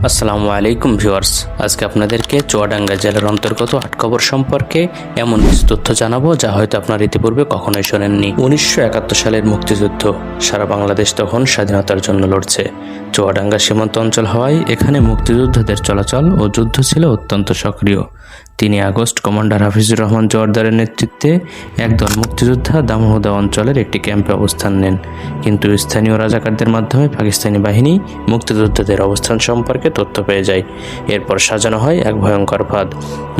আসসালামু আলাইকুম ভিউয়ার্স, আজকে আপনাদেরকে চুয়াডাঙ্গা জেলার অন্তর্গত আটকবর সম্পর্কে এমন কিছু তথ্য জানাবো যা হয়তো আপনারা ইতিপূর্বে কখনোই শোনেননি। 1971 সালের মুক্তিযুদ্ধ। সারা বাংলাদেশ তখন স্বাধীনতার জন্য লড়ছে। চুয়াডাঙ্গা সীমান্ত অঞ্চল হওয়ায় এখানে মুক্তিযোদ্ধাদের চলাচল ও যুদ্ধ ছিল অত্যন্ত সক্রিয়। 3 আগস্ট কমান্ডার হাফিজুর রহমান জোয়ারদারের নেতৃত্বে একদল মুক্তিযোদ্ধা দামোহদা অঞ্চলের একটি ক্যাম্পে অবস্থান নেন, কিন্তু স্থানীয় রাজাকারদের মাধ্যমে পাকিস্তানি বাহিনী মুক্তিযোদ্ধাদের অবস্থান সম্পর্কে তথ্য পেয়ে যায়। এরপর সাজানো হয় এক ভয়ঙ্কর ফাঁদ।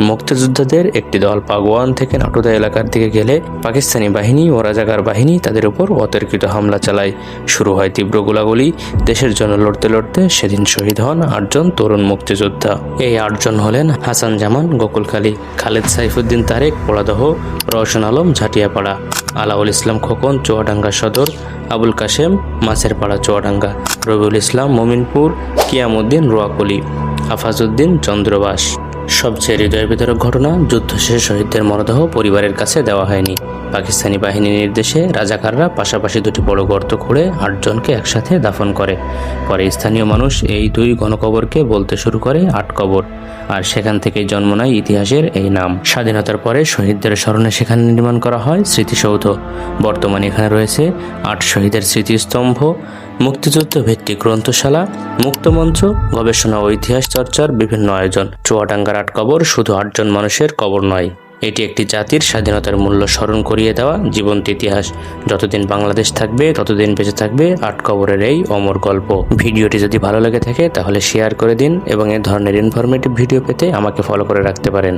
মুক্তিযোদ্ধাদের একটি দল পাগোয়ান থেকে নাটুদা এলাকার দিকে গেলে পাকিস্তানি বাহিনী ও রাজাকার বাহিনী তাদের উপর অতর্কিত হামলা চালায়। শুরু হয় তীব্র গোলাগুলি। দেশের জন্য লড়তে লড়তে সেদিন শহীদ হন 8 জন তরুণ মুক্তিযোদ্ধা। এই 8 জন হলেন হাসান জামান গোকুলখালী, খালেদ সাইফুদ্দিন তারেক পোড়াদহ, রওশন আলম ঝাটিয়াপাড়া, আলাউল ইসলাম খোকন চুয়াডাঙ্গা সদর, আবুল কাশেম মাছেরপাড়া চুয়াডাঙ্গা, রবিউল ইসলাম মমিনপুর, কিয়ামউদ্দিন রোয়াকলি, হাফাজউদ্দিন চন্দ্রবাস। সবচেয়ে হৃদয় বিদারক ঘটনা, যুদ্ধ শেষে শহীদদের মরদেহ পরিবারের কাছে দেওয়া হয়নি। পাকিস্তানি বাহিনীর নির্দেশে রাজাকাররা পাশাপাশি 2টি বড় গর্ত খুঁড়ে 8 জনকে একসাথে দাফন করে। পরে স্থানীয় মানুষ এই 2 গণকবরকে বলতে শুরু করে আটকবর, আর সেখান থেকেই জন্ম নেয় ইতিহাসের এই নাম। স্বাধীনতার পরে শহীদদের স্মরণে সেখানে নির্মাণ করা হয় স্মৃতিসৌধ। বর্তমানে এখানে রয়েছে 8 শহীদের স্মৃতিস্তম্ভ, মুক্তিযুদ্ধ ভিত্তিক গ্রন্থশালা, মুক্তমঞ্চ, গবেষণা ও ইতিহাস চর্চার বিভিন্ন আয়োজন। চুয়াডাঙ্গার আটকবর শুধু 8 জন মানুষের কবর নয়, এটি একটি জাতির স্বাধীনতার মূল্য স্মরণ করিয়ে দেওয়া জীবন্ত ইতিহাস। যতদিন বাংলাদেশ থাকবে ততদিন বেঁচে থাকবে আটকবরের এই অমর গল্প। ভিডিওটি যদি ভালো লেগে থাকে তাহলে শেয়ার করে দিন এবং এ ধরনের ইনফরমেটিভ ভিডিও পেতে আমাকে ফলো করে রাখতে পারেন।